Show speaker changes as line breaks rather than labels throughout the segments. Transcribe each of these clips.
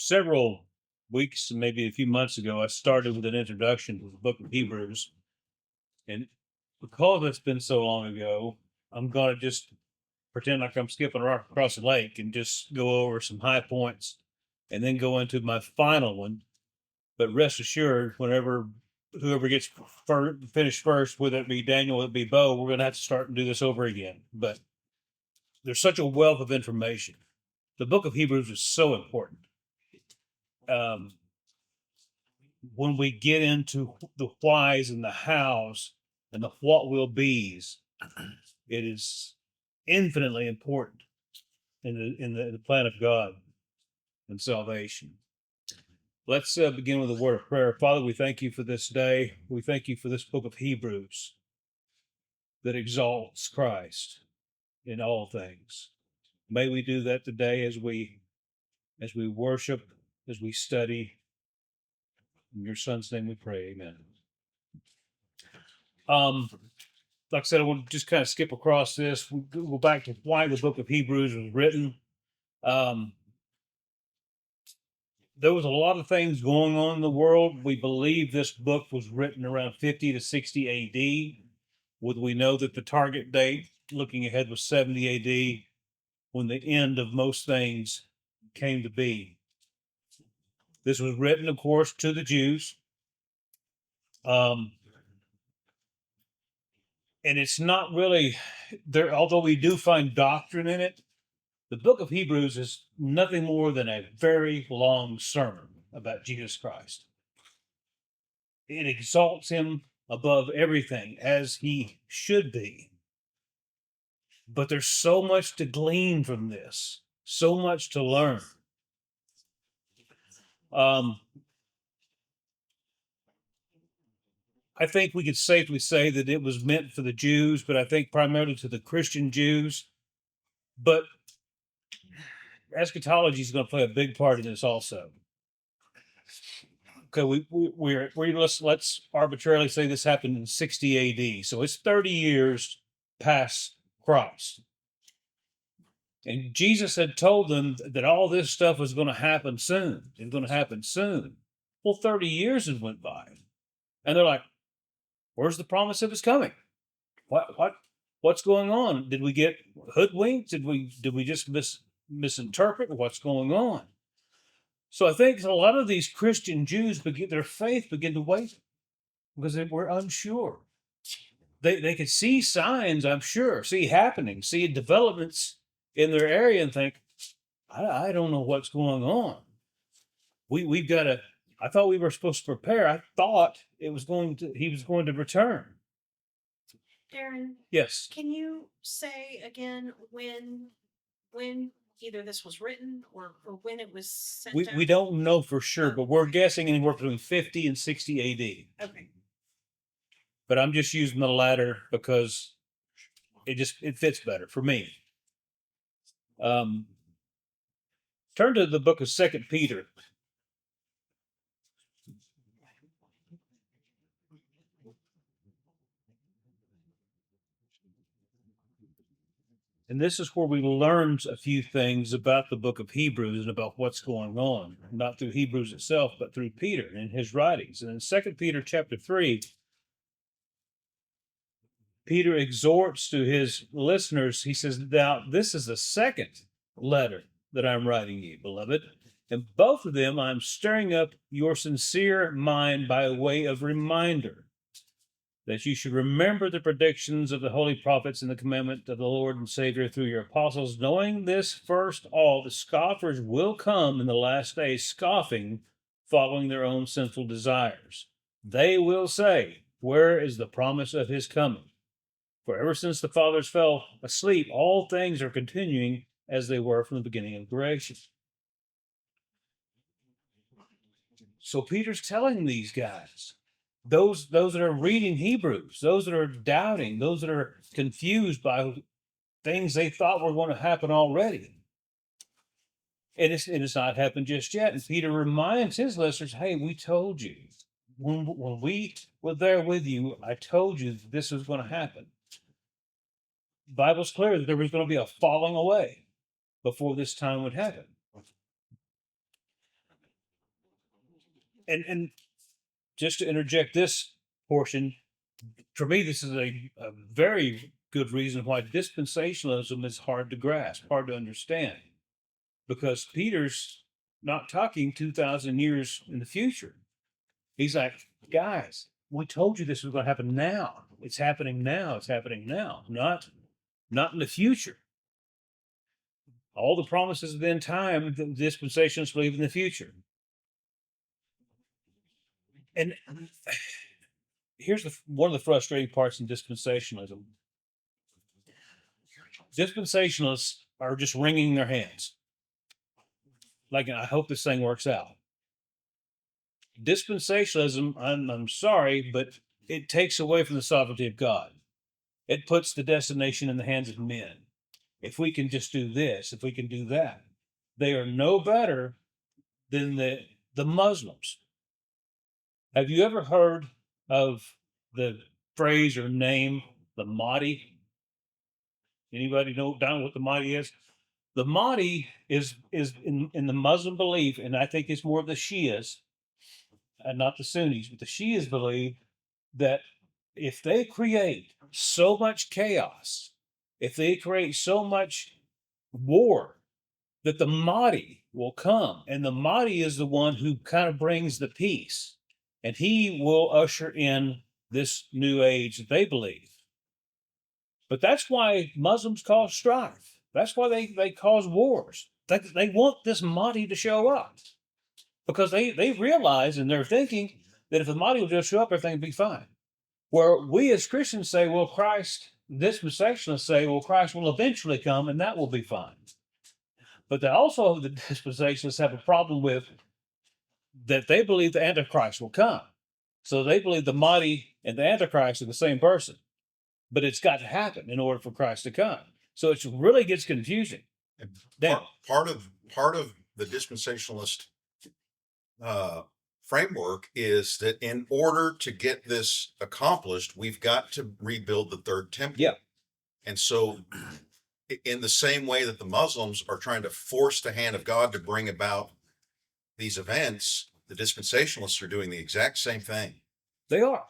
Several weeks, maybe a few months ago, I started with an introduction to the book of Hebrews. And because it's been so long ago, I'm going to just pretend like I'm skipping right across the lake and just go over some high points and then go into my final one. But rest assured, whenever whoever gets finished first, whether it be Daniel, whether it be Bo, we're going to have to start and do this over again. But there's such a wealth of information. The book of Hebrews is so important. Um, when we get into the whys and the hows and the what will be's, it is infinitely important in the plan of God and salvation. Let's begin with a word of prayer. Father, we thank you for this day. We thank you for this book of Hebrews that exalts Christ in all things. May we do that today as we worship, as we study. In your Son's name we pray. Amen. Like I said, I will just kind of skip across this. We'll go back to why the book of Hebrews was written. Um, there was a lot of things going on in the world. We believe this book was written around 50 to 60 AD. We know that the target date, looking ahead, was 70 AD, when the end of most things came to be. This was written, of course, to the Jews. And it's not really there, although we do find doctrine in it. The book of Hebrews is nothing more than a very long sermon about Jesus Christ. It exalts him above everything, as he should be. But there's so much to glean from this, so much to learn. I think we could safely say that it was meant for the Jews, but I think primarily to the Christian Jews. But eschatology is going to play a big part in this also. Okay, let's arbitrarily say this happened in 60 AD, so it's 30 years past Christ. And Jesus had told them that all this stuff was going to happen soon. It's going to happen soon. Well, 30 years has went by, and they're like, "Where's the promise of his coming? What's going on? Did we get hoodwinked? Did we just misinterpret what's going on?" So I think a lot of these Christian Jews their faith begin to waver because they were unsure. They could see signs, I'm sure, see happening, see developments in their area, and think, I don't know what's going on. We've got to. I thought we were supposed to prepare. I thought he was going to return.
Darrin,
Yes.
can you say again when either this was written or when it was sent
We
out?
don't know for sure, but we're guessing anywhere between 50 and 60 AD.
Okay.
But I'm just using the latter because it fits better for me. Turn to the book of Second Peter. And this is where we learned a few things about the book of Hebrews and about what's going on, not through Hebrews itself, but through Peter and his writings. And in Second Peter chapter 3, Peter exhorts to his listeners. He says, "Now, this is the second letter that I'm writing you, beloved. And both of them I'm stirring up your sincere mind by way of reminder, that you should remember the predictions of the holy prophets and the commandment of the Lord and Savior through your apostles, knowing this first all, the scoffers will come in the last days, scoffing, following their own sinful desires. They will say, where is the promise of his coming? For ever since the fathers fell asleep, all things are continuing as they were from the beginning of creation." So Peter's telling these guys, those that are reading Hebrews, those that are doubting, those that are confused by things they thought were going to happen already. And it's not happened just yet. And Peter reminds his listeners, hey, we told you. When we were there with you, I told you this was going to happen. The Bible's clear that there was going to be a falling away before this time would happen. And just to interject this portion, for me, this is a very good reason why dispensationalism is hard to grasp, hard to understand, because Peter's not talking 2,000 years in the future. He's like, guys, we told you this was going to happen now. It's happening now. It's happening now, not in the future. All the promises of the end time, the dispensationalists believe in the future. And here's one of the frustrating parts in dispensationalism. Dispensationalists are just wringing their hands. Like, I hope this thing works out. Dispensationalism, I'm sorry, but it takes away from the sovereignty of God. It puts the destination in the hands of men. If we can just do this, if we can do that, they are no better than the Muslims. Have you ever heard of the phrase or name, the Mahdi? Anybody know down what the Mahdi is? The Mahdi is in the Muslim belief, and I think it's more of the Shias, and not the Sunnis, but the Shias believe that if they create so much chaos, if they create so much war, that the Mahdi will come. And the Mahdi is the one who kind of brings the peace. And he will usher in this new age that they believe. But that's why Muslims cause strife. That's why they cause wars. They want this Mahdi to show up. Because they realize in their thinking that if the Mahdi will just show up, everything will be fine. Where we as Christians say, well, Christ, dispensationalists say, well, Christ will eventually come and that will be fine. But the dispensationalists have a problem with that they believe the Antichrist will come. So they believe the Mahdi and the Antichrist are the same person. But it's got to happen in order for Christ to come. So it really gets confusing.
Part of the dispensationalist framework is that in order to get this accomplished, we've got to rebuild the third temple.
Yeah.
And so, in the same way that the Muslims are trying to force the hand of God to bring about these events, the dispensationalists are doing the exact same thing.
They are.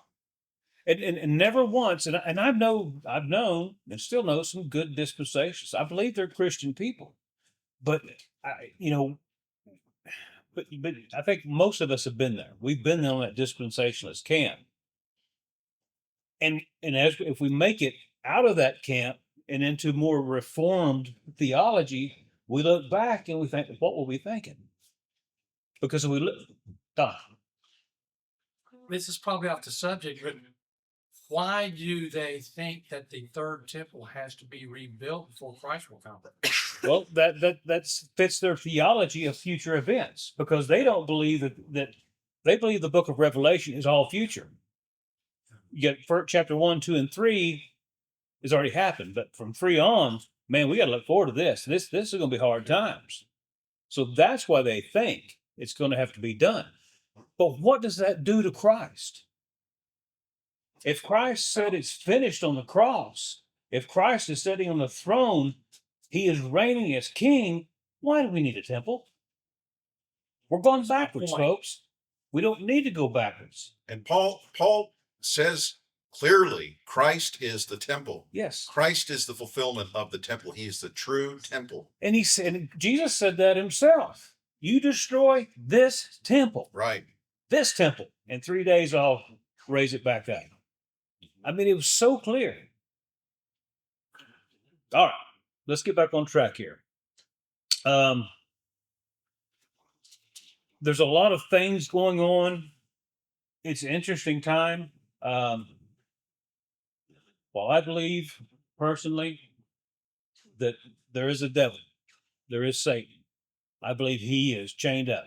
And never once, and I've known and still know some good dispensations. I believe they're Christian people, but but I think most of us have been there. We've been on that dispensationalist camp, and if we make it out of that camp and into more reformed theology, we look back and we think, what were we thinking? Because we look,
this is probably off the subject, but why do they think that the third temple has to be rebuilt before Christ will come?
Well, that fits their theology of future events, because they don't believe that they believe the book of Revelation is all future. You get chapter 1, 2, and 3 has already happened, but from 3 on, man, we got to look forward to this. This is going to be hard times. So that's why they think it's going to have to be done. But what does that do to Christ? If Christ said it's finished on the cross, if Christ is sitting on the throne, he is reigning as king, why do we need a temple? We're going backwards, folks. We don't need to go backwards.
And Paul says clearly, Christ is the temple.
Yes.
Christ is the fulfillment of the temple. He is the true temple.
And Jesus said that himself. You destroy this temple.
Right.
This temple. In 3 days, I'll raise it back up. I mean, it was so clear. All right, let's get back on track here. There's a lot of things going on. It's an interesting time. Well, I believe personally that there is a devil. There is Satan. I believe he is chained up,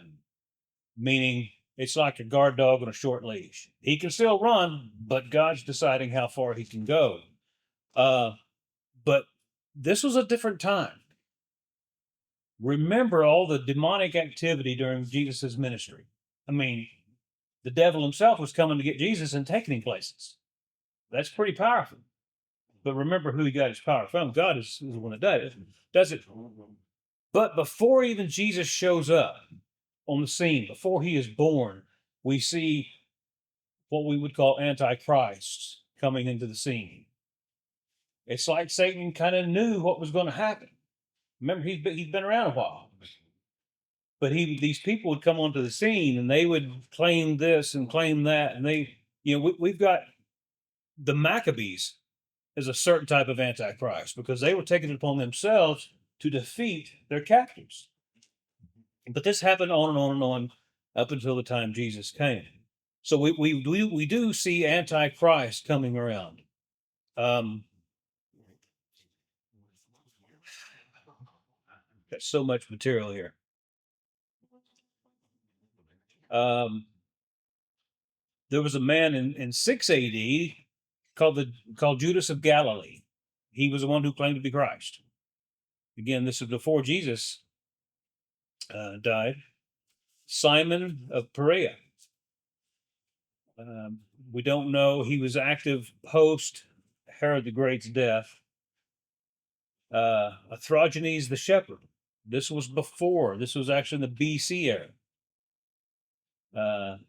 meaning it's like a guard dog on a short leash. He can still run, but God's deciding how far he can go. But this was a different time. Remember all the demonic activity during Jesus' ministry. I mean, the devil himself was coming to get Jesus and taking him places. That's pretty powerful. But remember who he got his power from. God is the one that does it. But before even Jesus shows up on the scene, before he is born, we see what we would call antichrists coming into the scene. It's like Satan kind of knew what was going to happen. Remember, he's been around a while, but these people would come onto the scene and they would claim this and claim that, and we've got the Maccabees as a certain type of antichrist because they were taking it upon themselves to defeat their captors. But this happened on and on and on up until the time Jesus came. So we do see antichrist coming around. Got so much material here. There was a man in 6 AD called Judas of Galilee. He was the one who claimed to be Christ. Again, this is before Jesus died. Simon of Perea. We don't know. He was active post Herod the Great's death. Athrogenes the shepherd. This was before. This was actually in the BC era.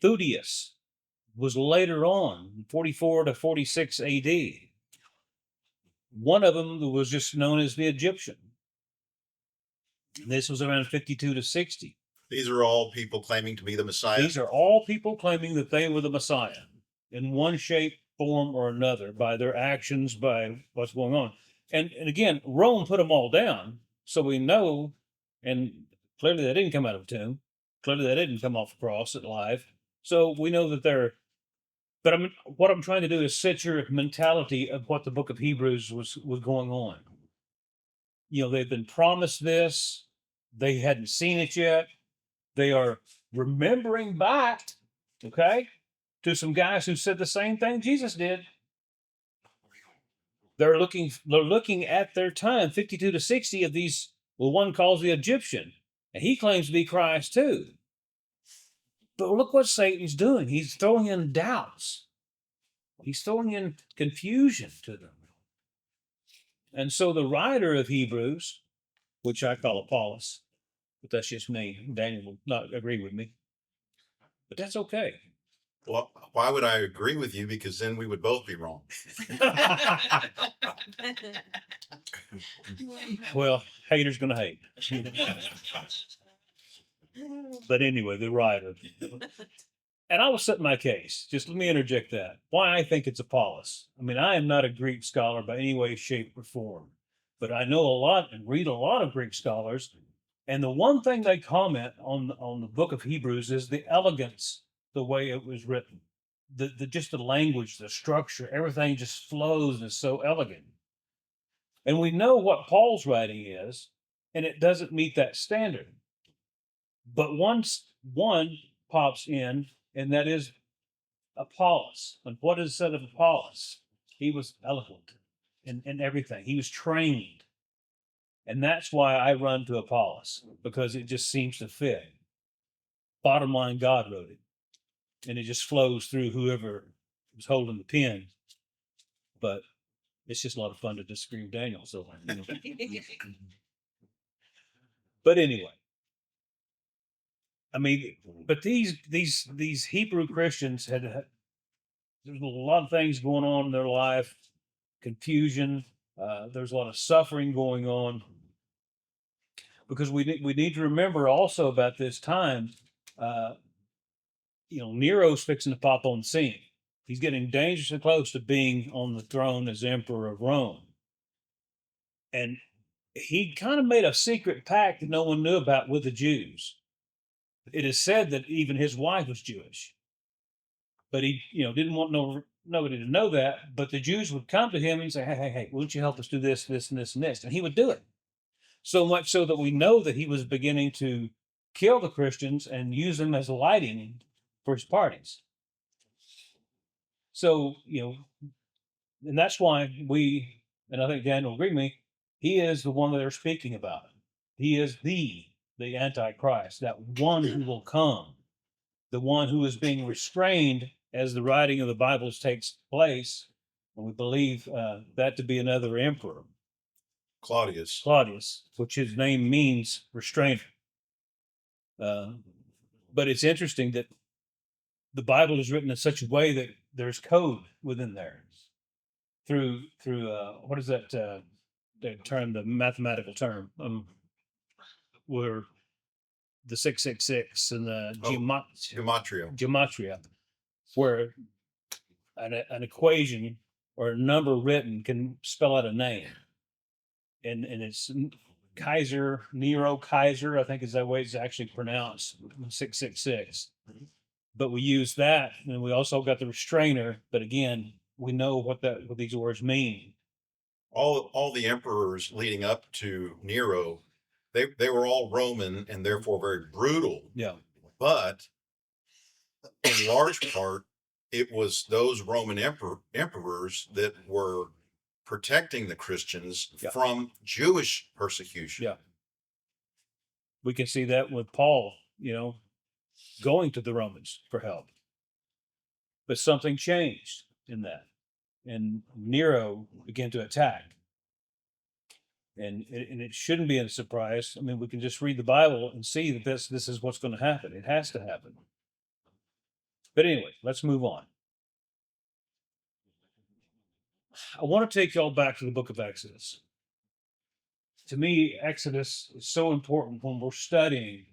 Theudius was later on, 44 to 46 AD. One of them was just known as the Egyptian. This was around 52 to 60.
These are all people claiming to be the Messiah.
These are all people claiming that they were the Messiah in one shape, form, or another by their actions, by what's going on. And again, Rome put them all down, so we know, and clearly they didn't come out of a tomb. Clearly they didn't come off a cross alive. So we know that they're. But what I'm trying to do is set your mentality of what the book of Hebrews was going on. They've been promised this. They hadn't seen it yet. They are remembering back, okay, to some guys who said the same thing Jesus did. They're looking at their time, 52 to 60 of these. Well, one calls the Egyptian, and he claims to be Christ too. But look what Satan's doing. He's throwing in doubts. He's throwing in confusion to them. And so the writer of Hebrews, which I call Apollos, but that's just me. Daniel will not agree with me. But that's okay.
Well, why would I agree with you? Because then we would both be wrong.
Well, haters gonna hate. But anyway, the writer. And I will set my case. Just let me interject that. Why I think it's Apollos. I mean, I am not a Greek scholar by any way, shape, or form. But I know a lot and read a lot of Greek scholars. And the one thing they comment on the book of Hebrews is the elegance, the way it was written. Just the language, the structure, everything just flows and is so elegant. And we know what Paul's writing is, and it doesn't meet that standard. But one pops in, and that is Apollos. And what is said of Apollos? He was eloquent in everything. He was trained. And that's why I run to Apollos, because it just seems to fit. Bottom line, God wrote it. And it just flows through whoever was holding the pen. But it's just a lot of fun to disagree with Daniel. So, But anyway. I mean, but these Hebrew Christians there's a lot of things going on in their life, confusion. There's a lot of suffering going on, because we need to remember also about this time. Nero's fixing to pop on the scene. He's getting dangerously close to being on the throne as emperor of Rome, and he kind of made a secret pact that no one knew about with the Jews. It is said that even his wife was Jewish, but he, didn't want nobody to know that. But the Jews would come to him and say, "Hey, why don't you help us do this, this, and this, and this?" And he would do it. So much so that we know that he was beginning to kill the Christians and use them as lighting for his parties. So, and that's why and I think Daniel will agree with me, he is the one that they're speaking about. He is the Antichrist, that one who will come, the one who is being restrained as the writing of the Bibles takes place. And we believe that to be another emperor.
Claudius,
which his name means restrainer. But it's interesting that the Bible is written in such a way that there's code within there through what is that the term, the mathematical term, where the 666 and the
Oh, gematria.
gematria, where an equation or a number written can spell out a name, and it's Nero Kaiser, I think is that way it's actually pronounced, 666. But we use that, and we also got the restrainer. But again, we know what these words mean.
All the emperors leading up to Nero, they were all Roman and therefore very brutal.
Yeah,
But in large part, it was those Roman emperors that were protecting the Christians
Yeah.
from Jewish persecution.
Yeah. We can see that with Paul, going to the Romans for help. But something changed in that, and Nero began to attack. And it shouldn't be a surprise. I mean, we can just read the Bible and see that this is what's going to happen. It has to happen. But anyway, let's move on. I want to take y'all back to the book of Exodus. To me, Exodus is so important when we're studying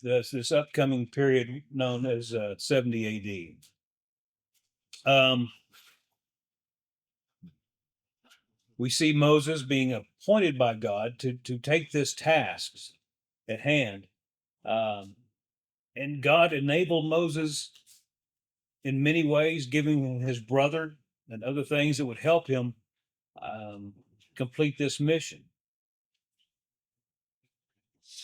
this upcoming period known as 70 AD. We see Moses being appointed by God to take this task at hand. And God enabled Moses in many ways, giving him his brother and other things that would help him complete this mission.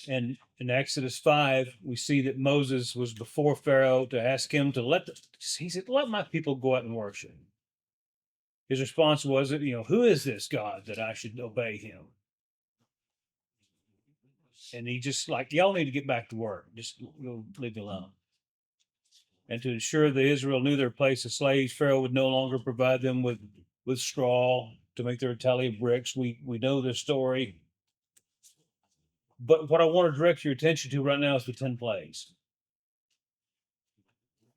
And in Exodus 5, we see that Moses was before Pharaoh to ask him to he said, let my people go out and worship. His response was, who is this God that I should obey him? And he just y'all need to get back to work. Just leave me alone. And to ensure that Israel knew their place as slaves, Pharaoh would no longer provide them with straw to make their retaliate bricks. We know this story. But what I want to direct your attention to right now is the 10 plagues.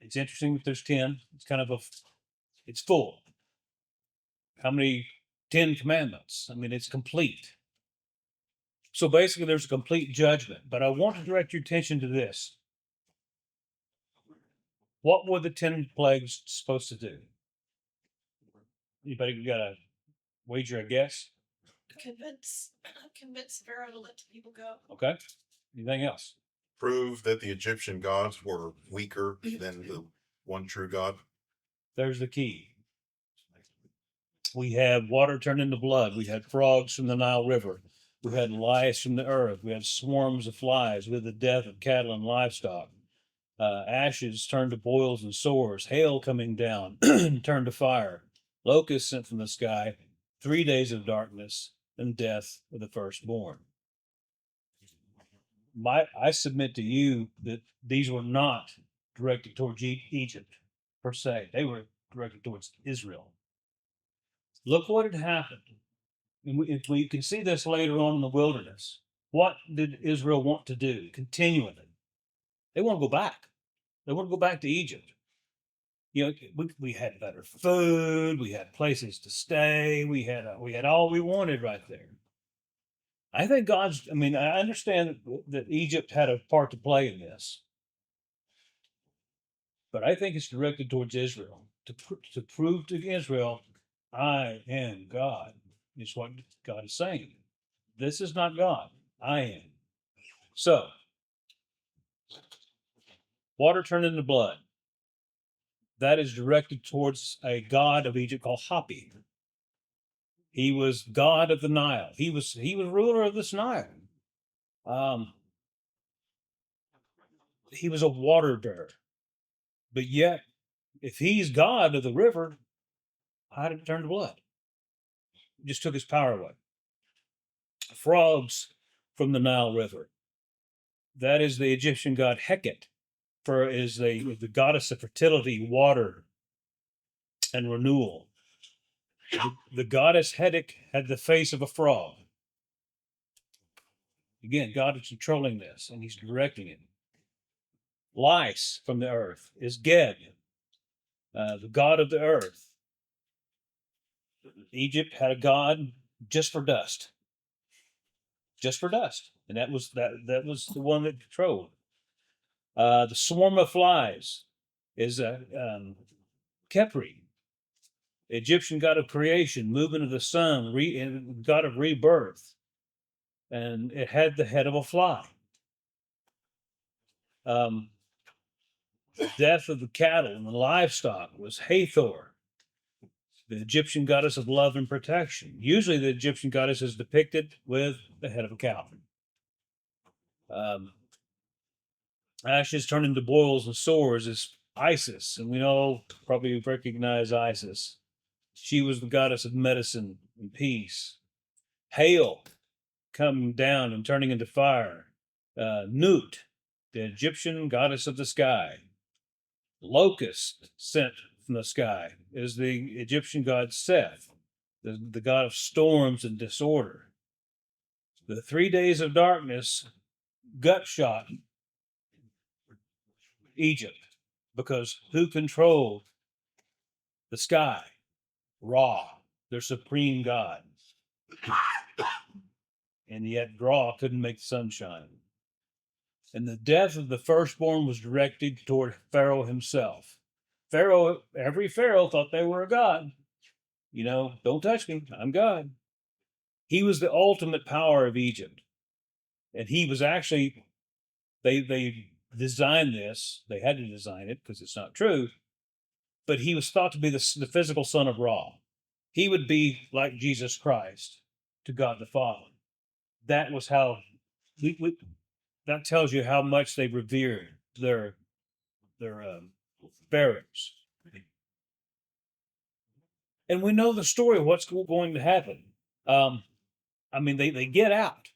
It's interesting that there's 10. It's kind of it's full. How many 10 commandments? I mean, it's complete. So basically, there's a complete judgment. But I want to direct your attention to this. What were the 10 plagues supposed to do? Anybody got a wager, I guess?
Convince Pharaoh to let the people go.
Okay. Anything else?
Prove that the Egyptian gods were weaker than the one true God.
There's the key. We had water turned into blood. We had frogs from the Nile River. We had lice from the earth. We had swarms of flies. We had the death of cattle and livestock. Ashes turned to boils and sores. Hail coming down turned to fire. Locusts sent from the sky. 3 days of darkness and death of the firstborn. I submit to you that these were not directed towards Egypt per se. They were directed towards Israel. Look what had happened. And we can see this later on in the wilderness. What did Israel want to do continually? They want to go back. They want to go back to Egypt. We had better food. We had places to stay. We had all we wanted right there. I think I understand that Egypt had a part to play in this, but I think it's directed towards Israel to prove to Israel, I am God. Is what God is saying. This is not God. I am. So, water turned into blood. That is directed towards a god of Egypt called Hapi. He was god of the Nile. He was ruler of this Nile. He was a water bearer. But yet, if he's god of the river, how did it turn to blood? It just took his power away. Frogs from the Nile River. That is the Egyptian god Heket, is the goddess of fertility, water, and renewal. The goddess Heket had the face of a frog. Again, God is controlling this, and he's directing it. lice from the earth is Geb, the god of the earth. Egypt had a god just for dust, and that was the one that controlled. The swarm of flies is Khepri, Egyptian god of creation, movement of the sun, and god of rebirth, and it had the head of a fly. The death of the cattle and the livestock was Hathor, the Egyptian goddess of love and protection. Usually, the Egyptian goddess is depicted with the head of a cow. Ashes turned into boils and sores is Isis, and we all probably recognize Isis. She was the goddess of medicine and peace. Hail coming down and turning into fire. Nut, the Egyptian goddess of the sky. Locust sent from the sky is the Egyptian god Seth, the god of storms and disorder. The 3 days of darkness gut shot Egypt because who controlled the sky? Ra, their supreme god. And yet Ra couldn't make the sun shine. And the death of the firstborn was directed toward Pharaoh himself. Every Pharaoh thought they were a god. Don't touch me, I'm God. He was the ultimate power of Egypt. And he was actually, they designed this, they had to design it because it's not true, but he was thought to be the physical son of Ra. He would be like Jesus Christ to God the Father. That was how, that tells you how much they revered their pharaohs. And we know the story of what's going to happen. They get out.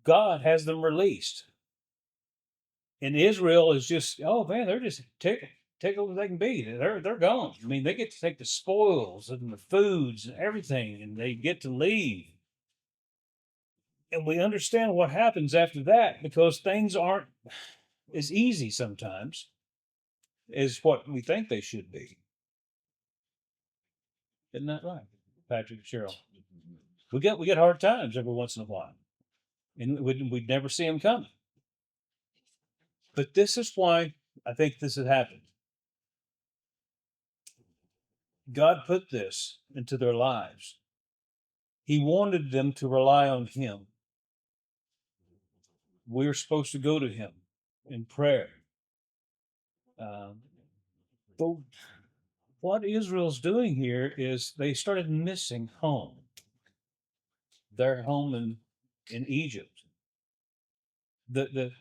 God has them released. And Israel is just, oh man, they're just take what they can be. They're gone. They get to take the spoils and the foods and everything, and they get to leave. And we understand what happens after that because things aren't as easy sometimes as what we think they should be. Isn't that right, Patrick and Cheryl? We get hard times every once in a while, and we'd never see them coming. But this is why I think this had happened. God put this into their lives. He wanted them to rely on Him. We're supposed to go to Him in prayer. But what Israel's doing here is they started missing home. Their home in Egypt. The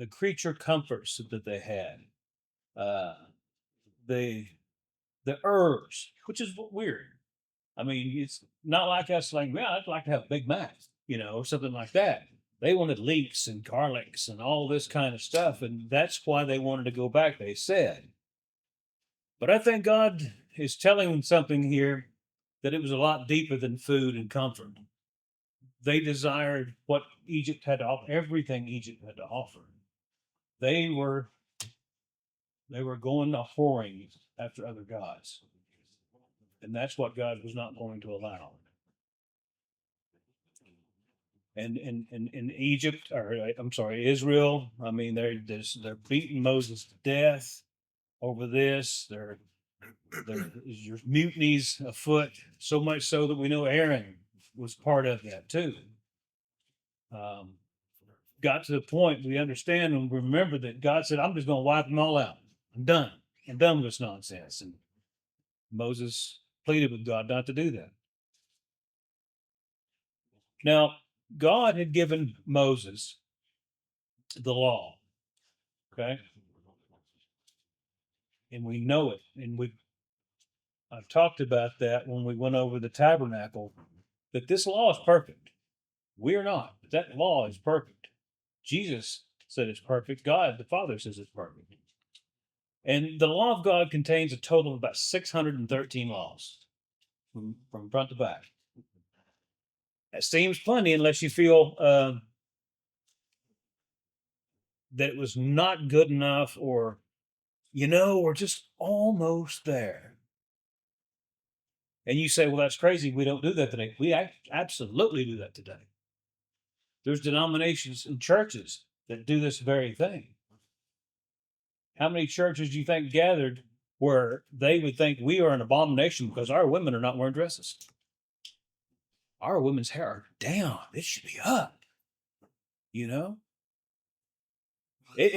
creature comforts that they had. The herbs, which is weird. It's not like us like, man, I'd like to have a Big Mac, or something like that. They wanted leeks and garlics and all this kind of stuff, and that's why they wanted to go back, they said. But I think God is telling them something here that it was a lot deeper than food and comfort. They desired what Egypt had to offer, everything Egypt had to offer. They were going a whoring after other gods. And that's what God was not going to allow. And in Egypt, Israel, they're beating Moses to death over this. There's mutinies afoot, so much so that we know Aaron was part of that too. Got to the point we understand and remember that God said, I'm just going to wipe them all out. I'm done with this nonsense. And Moses pleaded with God not to do that. Now, God had given Moses the law, okay? And we know it. And I've talked about that when we went over the tabernacle, that this law is perfect. We are not, but that law is perfect. Jesus said it's perfect. God, the Father, says it's perfect. And the law of God contains a total of about 613 laws from front to back. That seems plenty unless you feel that it was not good enough, or, we're just almost there. And you say, well, that's crazy. We don't do that today. We absolutely do that today. There's denominations and churches that do this very thing. How many churches do you think gathered where they would think we are an abomination because our women are not wearing dresses? Our women's hair are down. It should be up. It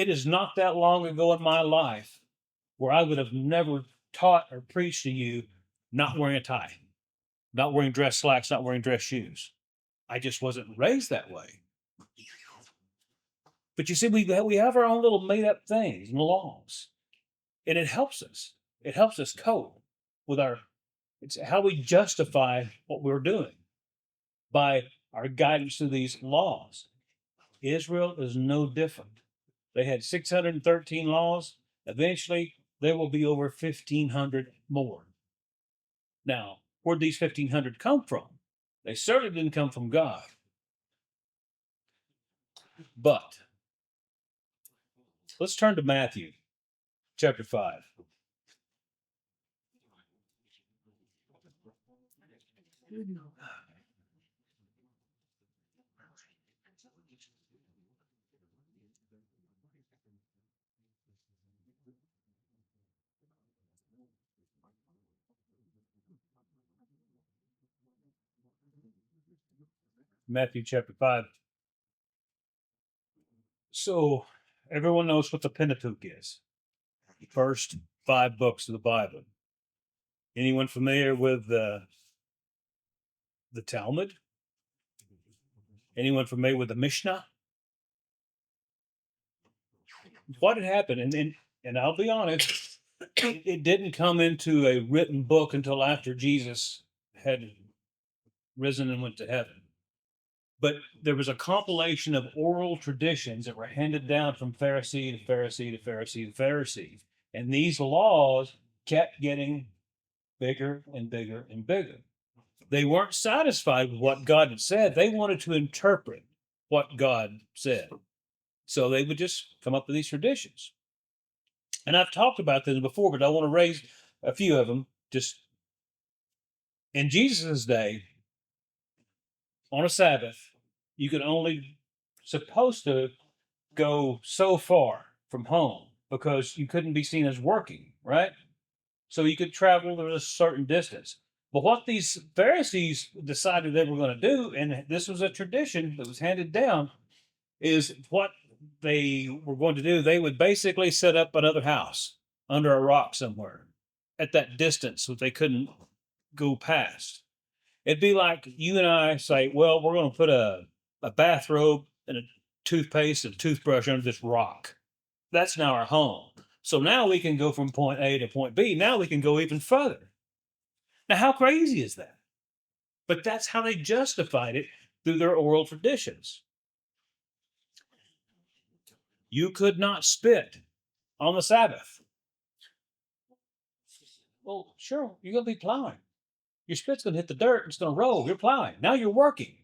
is not that long ago in my life where I would have never taught or preached to you not wearing a tie, not wearing dress slacks, not wearing dress shoes. I just wasn't raised that way. But you see, we have our own little made up things and laws, and it helps us. It helps us cope with it's how we justify what we're doing by our guidance to these laws. Israel is no different. They had 613 laws. Eventually, there will be over 1,500 more. Now, where'd these 1,500 come from? They certainly didn't come from God. But let's turn to Matthew chapter 5. Matthew chapter 5. So, everyone knows what the Pentateuch is. The first 5 books of the Bible. Anyone familiar with the Talmud? Anyone familiar with the Mishnah? What had happened, and I'll be honest, it didn't come into a written book until after Jesus had risen and went to heaven. But there was a compilation of oral traditions that were handed down from Pharisee to Pharisee to Pharisee to Pharisee. And these laws kept getting bigger and bigger and bigger. They weren't satisfied with what God had said. They wanted to interpret what God said. So they would just come up with these traditions. And I've talked about this before, but I want to raise a few of them. Just in Jesus' day, on a Sabbath, you could only supposed to go so far from home because you couldn't be seen as working, right? So you could travel a certain distance. But what these Pharisees decided they were going to do, and this was a tradition that was handed down, is what they were going to do. They would basically set up another house under a rock somewhere at that distance that they couldn't go past. It'd be like you and I say, well, we're going to put a bathrobe and a toothpaste and a toothbrush under this rock. That's now our home. So now we can go from point A to point B. Now we can go even further. Now, how crazy is that? But that's how they justified it through their oral traditions. You could not spit on the Sabbath. Well, sure, you're going to be plowing. Your spit's going to hit the dirt. It's going to roll. You're plowing. Now you're working.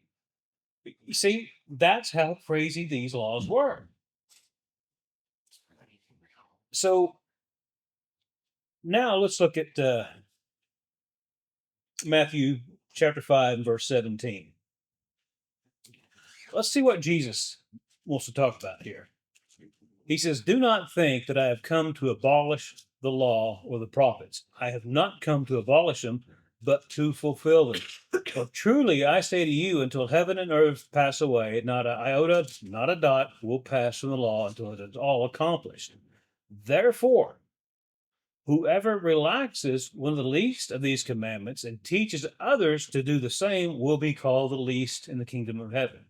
You see, that's how crazy these laws were. So now let's look at Matthew chapter 5 and verse 17. Let's see what Jesus wants to talk about here. He says, do not think that I have come to abolish the law or the prophets. I have not come to abolish them, but to fulfill them. For truly I say to you, until heaven and earth pass away, not an iota, not a dot will pass from the law until it is all accomplished. Therefore, whoever relaxes one of the least of these commandments and teaches others to do the same will be called the least in the kingdom of heaven.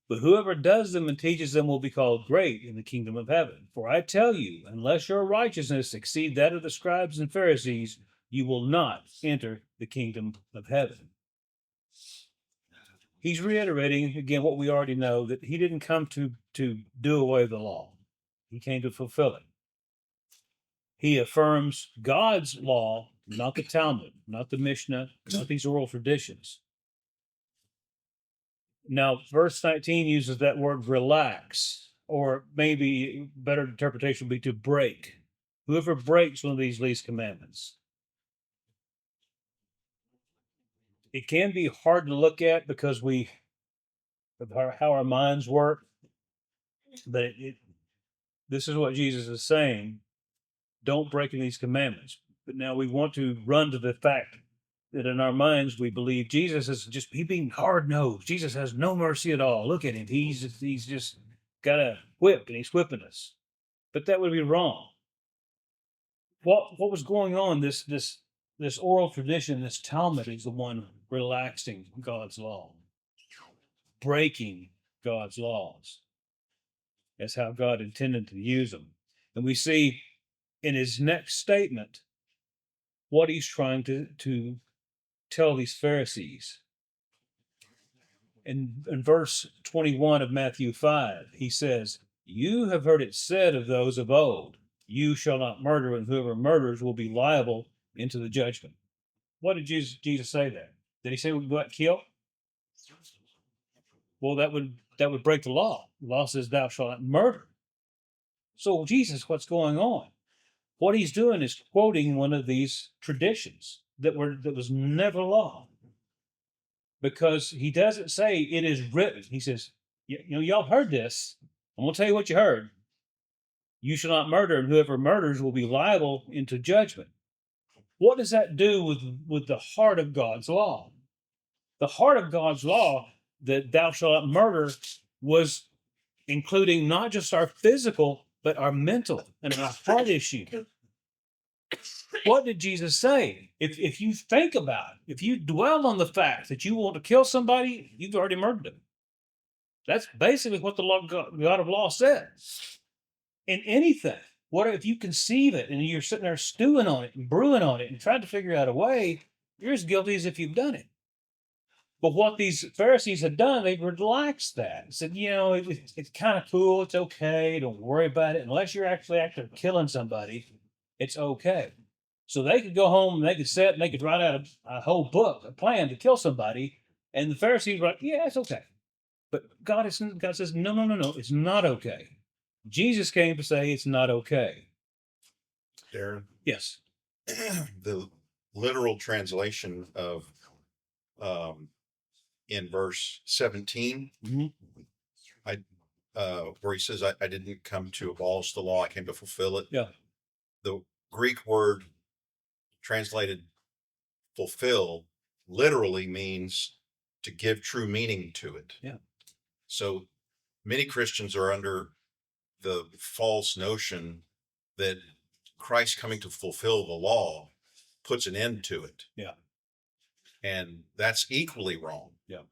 But whoever does them and teaches them will be called great in the kingdom of heaven. For I tell you, unless your righteousness exceed that of the scribes and Pharisees, you will not enter the kingdom of heaven. He's reiterating again what we already know, that he didn't come to do away with the law. He came to fulfill it. He affirms God's law, not the Talmud, not the Mishnah, not these oral traditions. Now, verse 19 uses that word relax. or maybe better interpretation would be to break. Whoever breaks one of these least commandments. It can be hard to look at because of how our minds work, but this is what Jesus is saying. Don't break these commandments. But now we want to run to the fact that in our minds we believe Jesus is just being hard nosed. Jesus has no mercy at all. Look at him. He's just got a whip and he's whipping us. But that would be wrong. What was going on? This oral tradition, this Talmud is the one relaxing God's law, breaking God's laws. That's how God intended to use them. And we see in his next statement what he's trying to tell these Pharisees. In verse 21 of Matthew 5, he says, "You have heard it said of those of old, you shall not murder, and whoever murders will be liable into the judgment." What did Jesus say there? Did he say we go out and kill? Well, that would break the law. The law says thou shalt not murder. So Jesus, what's going on? What he's doing is quoting one of these traditions that was never law. Because he doesn't say it is written. He says, y'all heard this. I'm gonna tell you what you heard. You shall not murder, and whoever murders will be liable into judgment. What does that do with the heart of God's law? The heart of God's law, that thou shalt not murder, was including not just our physical, but our mental and our heart issue. What did Jesus say? If you think about it, if you dwell on the fact that you want to kill somebody, you've already murdered them. That's basically what the God of law says. In anything, what if you conceive it and you're sitting there stewing on it and brewing on it and trying to figure out a way, you're as guilty as if you've done it. But what these Pharisees had done, they relaxed that. Said, it's kind of cool. It's okay. Don't worry about it. Unless you're actually killing somebody, it's okay. So they could go home and they could sit and they could write out a whole book, a plan to kill somebody. And the Pharisees were like, yeah, it's okay. But God says, no, it's not okay. Jesus came to say it's not okay.
Darrin,
Yes.
the literal translation of in verse 17, where he says, I didn't come to abolish the law, I came to fulfill it.
Yeah.
The Greek word translated fulfill literally means to give true meaning to it.
Yeah.
So many Christians are under the false notion that Christ coming to fulfill the law puts an end to it.
Yeah.
And that's equally wrong.
Yeah.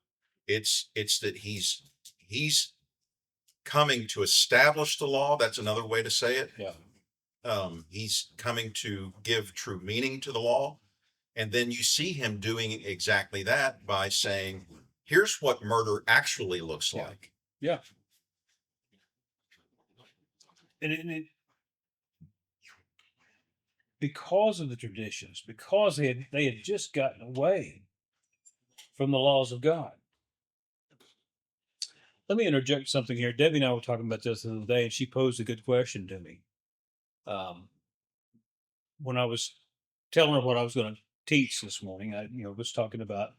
It's that he's coming to establish the law. That's another way to say it.
Yeah.
He's coming to give true meaning to the law. And then you see him doing exactly that by saying, here's what murder actually looks like.
Yeah. And because of the traditions, because they had just gotten away from the laws of God. Let me interject something here. Debbie and I were talking about this the other day, and she posed a good question to me. When I was telling her what I was going to teach this morning, I was talking about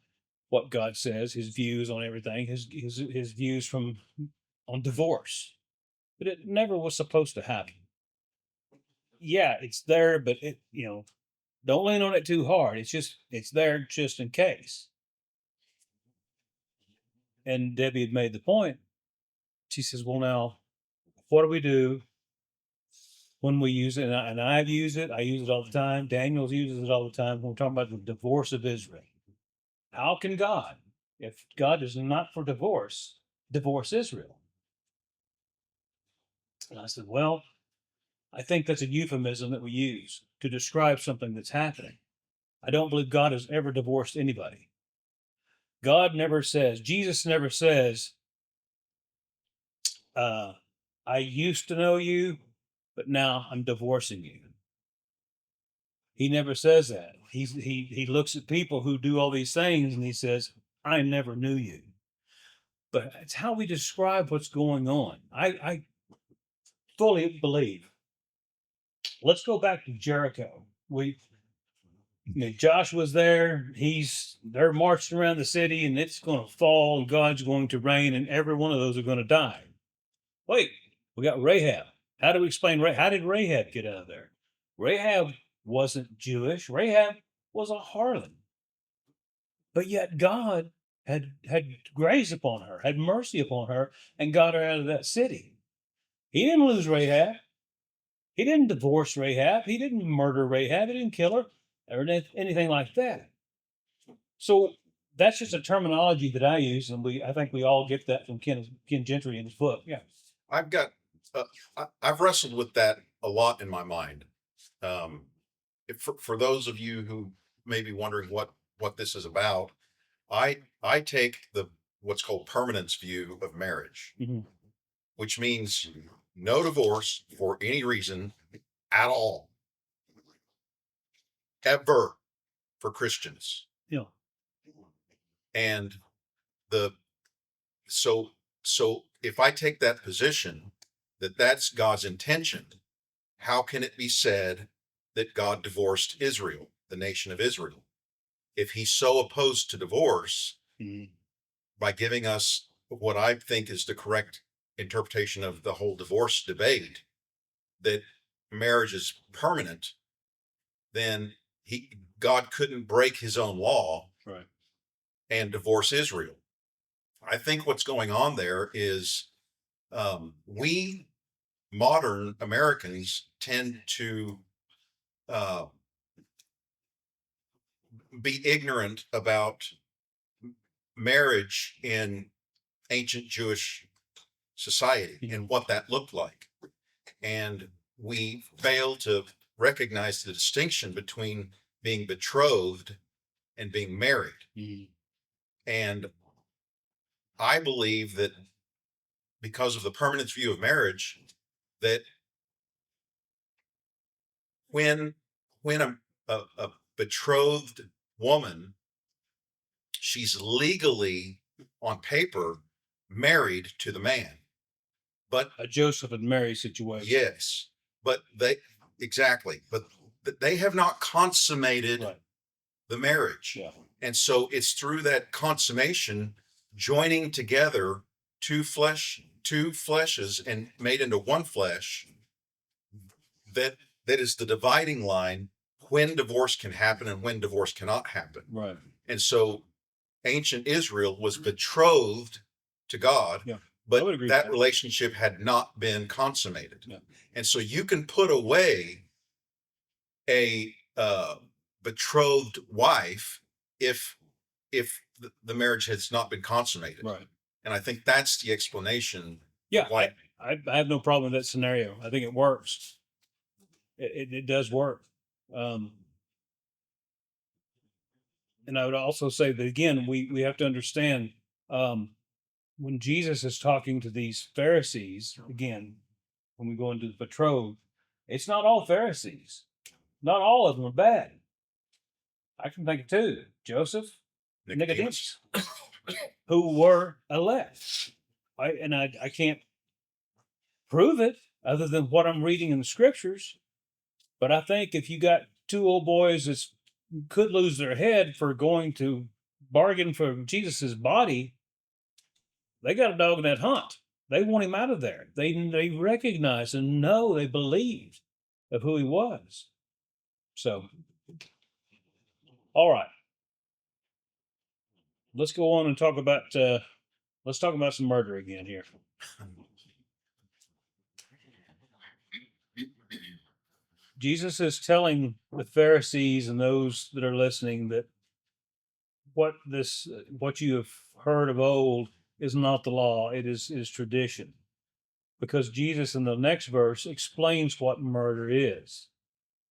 what God says, his views on everything, his views on divorce. But it never was supposed to happen. Yeah, it's there, but don't lean on it too hard. It's there just in case. And Debbie had made the point. She says, well, now, what do we do when we use it? And I've used it. I use it all the time. Daniel uses it all the time when we're talking about the divorce of Israel. How can God, if God is not for divorce Israel? And I said, well, I think that's a euphemism that we use to describe something that's happening. I don't believe God has ever divorced anybody. God never says, Jesus never says, I used to know you, but now I'm divorcing you. He never says that. He looks at people who do all these things and he says, I never knew you. But it's how we describe what's going on. I fully believe. Let's go back to Jericho. Josh was there. They're marching around the city, and it's going to fall, and God's going to reign, and every one of those are going to die. Wait, we got Rahab. How do we explain Rahab? How did Rahab get out of there? Rahab wasn't Jewish. Rahab was a harlot, but yet God had grace upon her, had mercy upon her, and got her out of that city. He didn't lose Rahab. He didn't divorce Rahab. He didn't murder Rahab. He didn't kill her or anything like that. So that's just a terminology that I use, and I think we all get that from Ken Gentry in his book. Yeah.
I've wrestled with that a lot in my mind. For those of you who may be wondering what this is about, I take what's called permanence view of marriage, which means no divorce for any reason at all, ever, for Christians.
Yeah.
And so if I take that position that that's God's intention, how can it be said that God divorced Israel, the nation of Israel? If he's so opposed to divorce, by giving us what I think is the correct interpretation of the whole divorce debate, that marriage is permanent, then God couldn't break his own law,
right,
and divorce Israel. I think what's going on there is we modern Americans tend to be ignorant about marriage in ancient Jewish society and what that looked like. And we fail to recognize the distinction between being betrothed and being married. And I believe that because of the permanence view of marriage, that when a betrothed woman, she's legally on paper married to the man, but
a Joseph and Mary situation.
yes, but they have not consummated the marriage.
Yeah.
And so it's through that consummation, joining together two fleshes and made into one flesh, that is the dividing line when divorce can happen and when divorce cannot happen.
Right.
And so ancient Israel was betrothed to God, but that relationship had not been consummated.
Yeah.
And so you can put away a betrothed wife if the marriage has not been consummated.
Right.
And I think that's the explanation.
Yeah.
Why
I have no problem with that scenario. I think it works. It does work. And I would also say that, again, we have to understand when Jesus is talking to these Pharisees, again, when we go into the betrothed, it's not all Pharisees. Not all of them are bad. I can think of two: Joseph, Nicodemus, who were elect. I can't prove it other than what I'm reading in the scriptures. But I think if you got two old boys that could lose their head for going to bargain for Jesus's body, they got a dog in that hunt. They want him out of there. They recognize and know, they believed of who he was. So, all right. Let's go on and talk about some murder again here. Jesus is telling the Pharisees and those that are listening that what you have heard of old is not the law, it is tradition. Because Jesus in the next verse explains what murder is.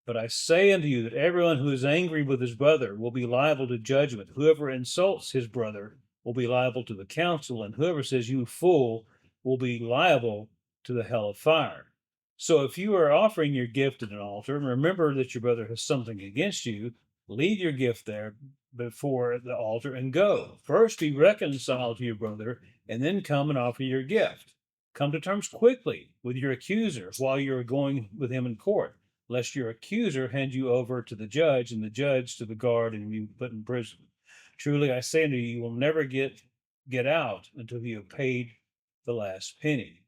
But I say unto you that everyone who is angry with his brother will be liable to judgment. Whoever insults his brother will be liable to the council, and whoever says, "You fool," will be liable to the hell of fire. So if you are offering your gift at an altar, and remember that your brother has something against you, leave your gift there before the altar and go. First be reconciled to your brother, and then come and offer your gift. Come to terms quickly with your accuser while you are going with him in court, lest your accuser hand you over to the judge, and the judge to the guard, and you put in prison. Truly, I say unto you, you will never get out until you have paid the last penny.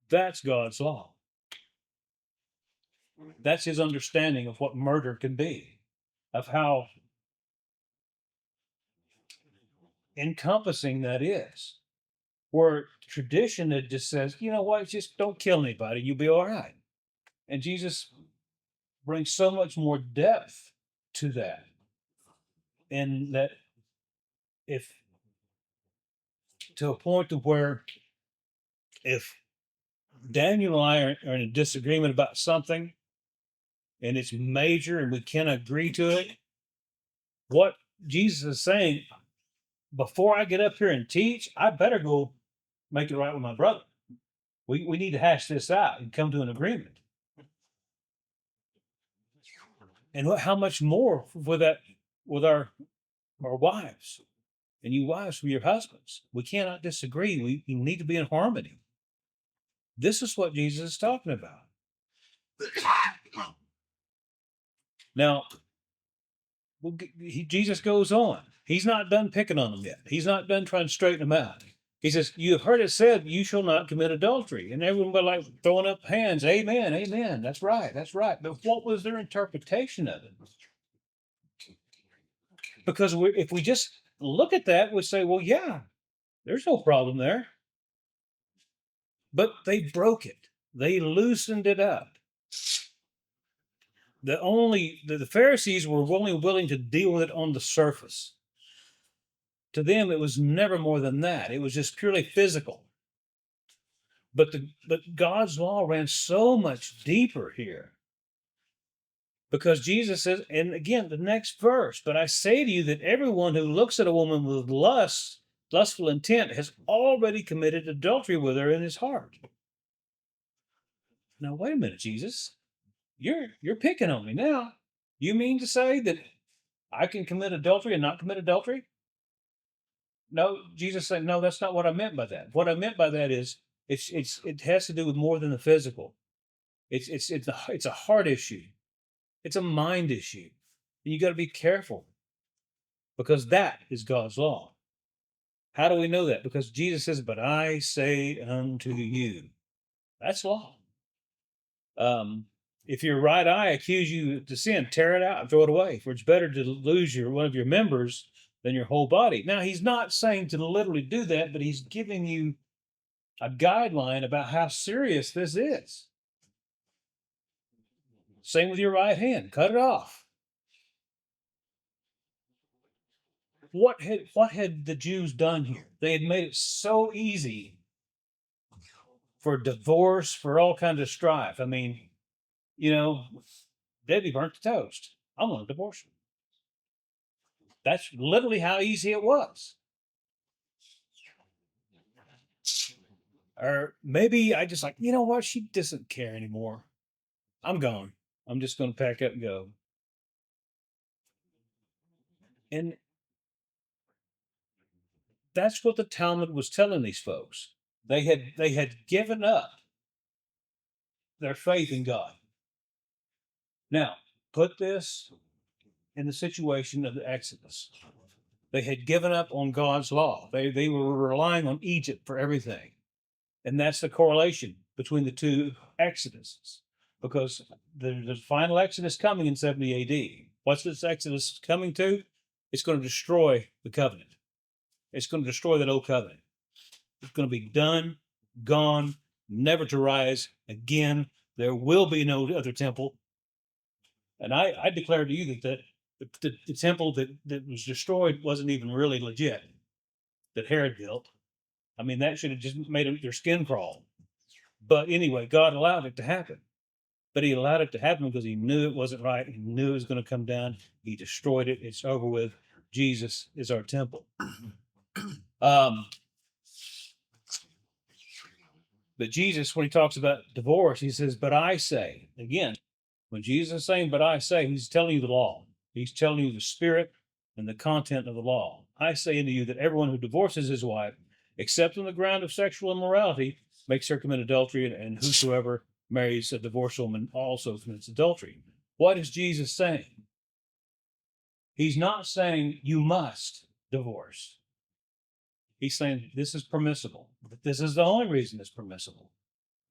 That's God's law. That's his understanding of what murder can be, of how encompassing that is. Where tradition that just says, you know what, just don't kill anybody, you'll be all right. And Jesus brings so much more depth to that. And that if to a point to where if Daniel and I are in a disagreement about something and it's major and we can't agree to it, what Jesus is saying, before I get up here and teach, I better go make it right with my brother. We need to hash this out and come to an agreement. And how much more with that, with our wives, and you wives with your husbands. We cannot disagree. We need to be in harmony. This is what Jesus is talking about. Now, Jesus goes on. He's not done picking on them yet. He's not done trying to straighten them out. He says, you have heard it said, you shall not commit adultery. And everyone was like throwing up hands. Amen, amen. That's right, that's right. But what was their interpretation of it? Because if we just look at that, we say, well, yeah, there's no problem there. But they broke it. They loosened it up. The Pharisees were only willing to deal with it on the surface. To them, it was never more than that. It was just purely physical. But God's law ran so much deeper here. Because Jesus says, and again, the next verse, but I say to you that everyone who looks at a woman with lustful intent has already committed adultery with her in his heart. Now, wait a minute, Jesus. You're picking on me now. You mean to say that I can commit adultery and not commit adultery? No, Jesus said, no, that's not what I meant by that. What I meant by that is it has to do with more than the physical. It's a heart issue. It's a mind issue. And you got to be careful because that is God's law. How do we know that? Because Jesus says, but I say unto you. That's law. If your right eye accuse you to sin, tear it out and throw it away. For it's better to lose one of your members than your whole body. Now, he's not saying to literally do that, but he's giving you a guideline about how serious this is. Same with your right hand. Cut it off. What had the Jews done here? They had made it so easy for divorce, for all kinds of strife. I mean, Debbie burnt the toast. I'm going to divorce her. That's literally how easy it was. Or maybe I just you know what? She doesn't care anymore. I'm gone. I'm just going to pack up and go. And that's what the Talmud was telling these folks. They had given up their faith in God. Now, put this in the situation of the Exodus. They had given up on God's law. They were relying on Egypt for everything. And that's the correlation between the two Exoduses. Because there's a final Exodus coming in 70 AD. What's this Exodus coming to? It's going to destroy the covenant. It's going to destroy that old covenant. It's going to be done, gone, never to rise again. There will be no other temple. And I declare to you that the temple that was destroyed wasn't even really legit, that Herod built. I mean, that should have just made their skin crawl. But anyway, God allowed it to happen. But he allowed it to happen because he knew it wasn't right. He knew it was going to come down. He destroyed it. It's over with. Jesus is our temple. But Jesus, when he talks about divorce, he says, but I say, again, when Jesus is saying, but I say, he's telling you the law. He's telling you the spirit and the content of the law. I say unto you that everyone who divorces his wife except on the ground of sexual immorality, makes her commit adultery, and whosoever marries a divorced woman also commits adultery. What is Jesus saying? He's not saying you must divorce. He's saying this is permissible, but this is the only reason it's permissible.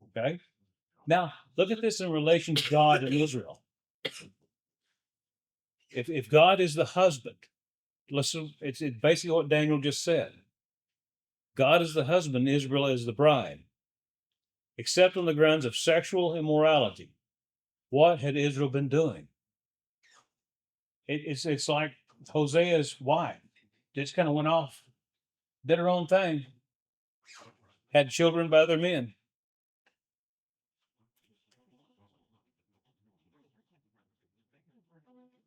Okay? Now, look at this in relation to God and Israel. If God is the husband, listen, it's basically what Daniel just said. God is the husband, Israel is the bride. Except on the grounds of sexual immorality. What had Israel been doing? It's like Hosea's wife. Just kind of went off, did her own thing, had children by other men.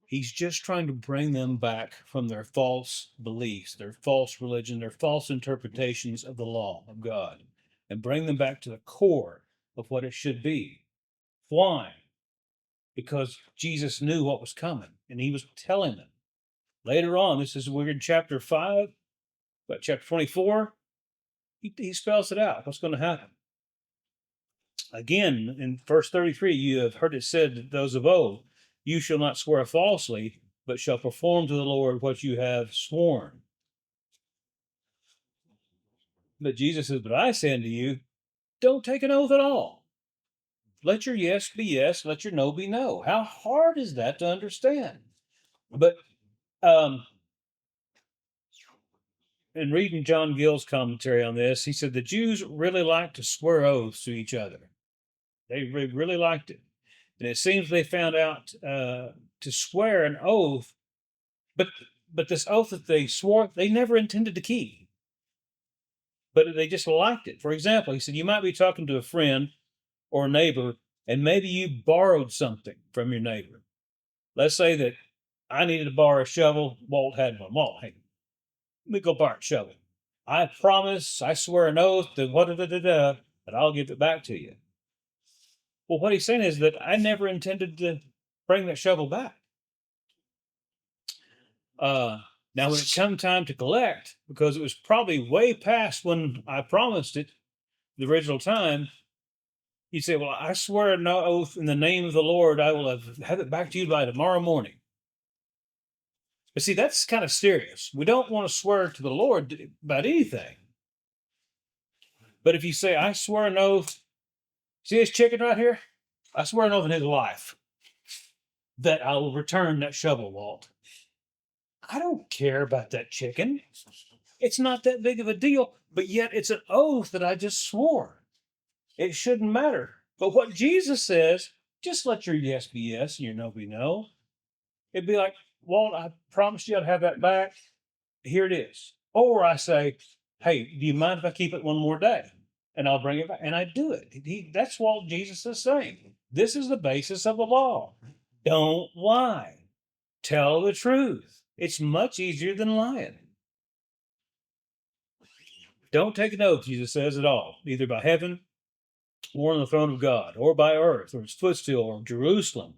He's just trying to bring them back from their false beliefs, their false religion, their false interpretations of the law of God, and bring them back to the core of what it should be. Why? Because Jesus knew what was coming, and he was telling them. Later on, we're in chapter 5, but chapter 24, he spells it out. What's going to happen? Again, in verse 33, you have heard it said to those of old, you shall not swear falsely, but shall perform to the Lord what you have sworn. But Jesus says, but I say unto you, don't take an oath at all. Let your yes be yes, let your no be no. How hard is that to understand? But in reading John Gill's commentary on this, he said the Jews really liked to swear oaths to each other. They really liked it. And it seems they found out to swear an oath, but this oath that they swore, they never intended to keep. But they just liked it. For example, he said, you might be talking to a friend or a neighbor, and maybe you borrowed something from your neighbor. Let's say that I needed to borrow a shovel. Walt had one. Walt, hey, let me go borrow a shovel. I promise, I swear an oath that I'll give it back to you. Well, what he's saying is that I never intended to bring that shovel back. Now, when it come time to collect, because it was probably way past when I promised it, the original time, he'd say, well, I swear an oath in the name of the Lord, I will have it back to you by tomorrow morning. But see, that's kind of serious. We don't want to swear to the Lord about anything. But if you say, I swear an oath, see this chicken right here? I swear an oath in his life that I will return that shovel, Walt. I don't care about that chicken. It's not that big of a deal, but yet it's an oath that I just swore. It shouldn't matter. But what Jesus says, just let your yes be yes and your no be no. It'd be like, Walt, I promised you I'd have that back. Here it is. Or I say, hey, do you mind if I keep it one more day? And I'll bring it back. And I do it. That's what Jesus is saying. This is the basis of the law. Don't lie. Tell the truth. It's much easier than lying. Don't take an oath, Jesus says, at all, either by heaven or on the throne of God, or by earth, or its footstool, or Jerusalem,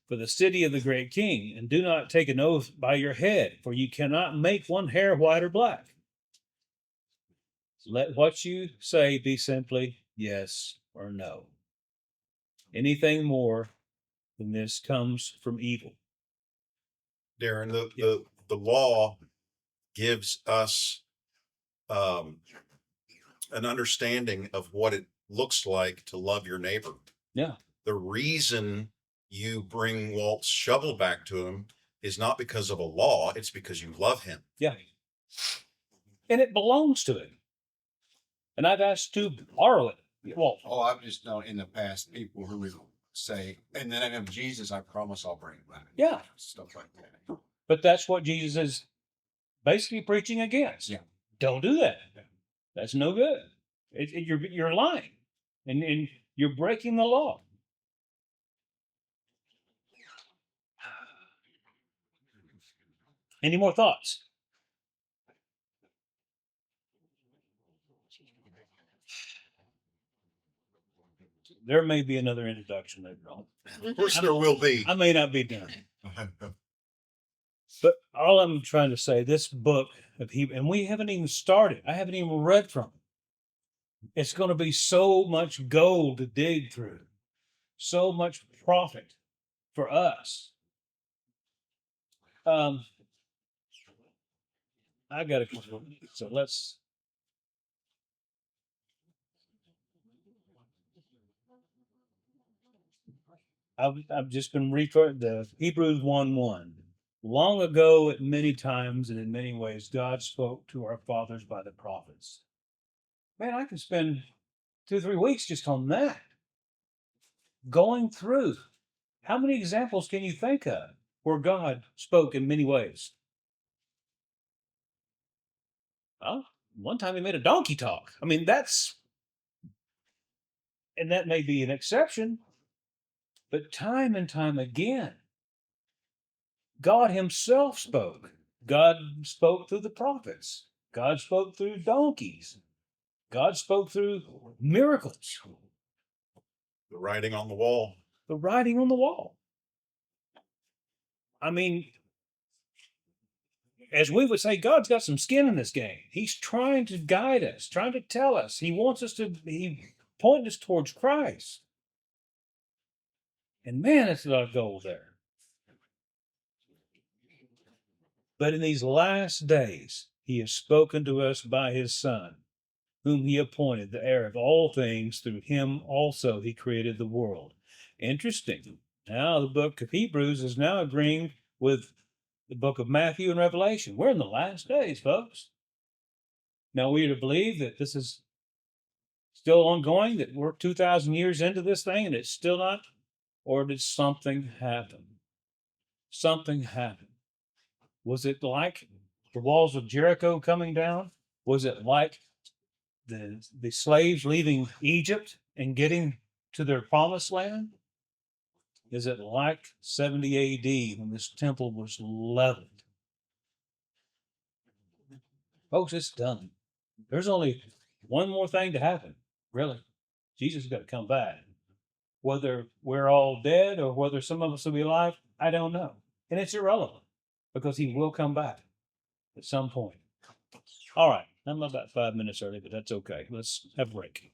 for the city of the great king. And do not take an oath by your head, for you cannot make one hair white or black. Let what you say be simply yes or no. Anything more than this comes from evil.
Darrin, the law gives us an understanding of what it looks like to love your neighbor.
Yeah.
The reason you bring Walt's shovel back to him is not because of a law, it's because you love him.
Yeah. And it belongs to him. And I've asked to borrow it. Walt.
Oh, I've just known in the past people who would say, in the name of Jesus, I promise I'll bring it back.
Yeah.
Stuff like that.
But that's what Jesus is basically preaching against.
Yeah.
Don't do that. That's no good. You're lying. And you're breaking the law. Any more thoughts? There may be another introduction later on.
Of course there will be.
I may not be done. But all I'm trying to say, this book of Hebrew, and we haven't even started. I haven't even read from it. It's going to be so much gold to dig through, so much profit for us. I got to, so let's. I've just been referring to Hebrews 1:1. Long ago, at many times and in many ways, God spoke to our fathers by the prophets. Man, I could spend 2 or 3 weeks just on that. Going through. How many examples can you think of where God spoke in many ways? Well, one time he made a donkey talk. I mean, and that may be an exception, but time and time again, God himself spoke. God spoke through the prophets. God spoke through donkeys. God spoke through miracles.
The writing on the wall.
The writing on the wall. I mean, as we would say, God's got some skin in this game. He's trying to guide us, trying to tell us. He wants us to point us towards Christ. And man, it's a lot of gold there. But in these last days, he has spoken to us by his Son, whom he appointed the heir of all things. Through him also he created the world. Interesting. Now the book of Hebrews is now agreeing with the book of Matthew and Revelation. We're in the last days, folks. Now we are to believe that this is still ongoing, that we're 2,000 years into this thing and it's still not, or did something happen? Something happened. Was it like the walls of Jericho coming down? Was it like the slaves leaving Egypt and getting to their promised land? Is it like 70 AD when this temple was leveled? Folks, it's done. There's only one more thing to happen, really. Jesus has got to come back. Whether we're all dead or whether some of us will be alive, I don't know. And it's irrelevant because he will come back at some point. All right. I'm about 5 minutes early, but that's okay. Let's have a break.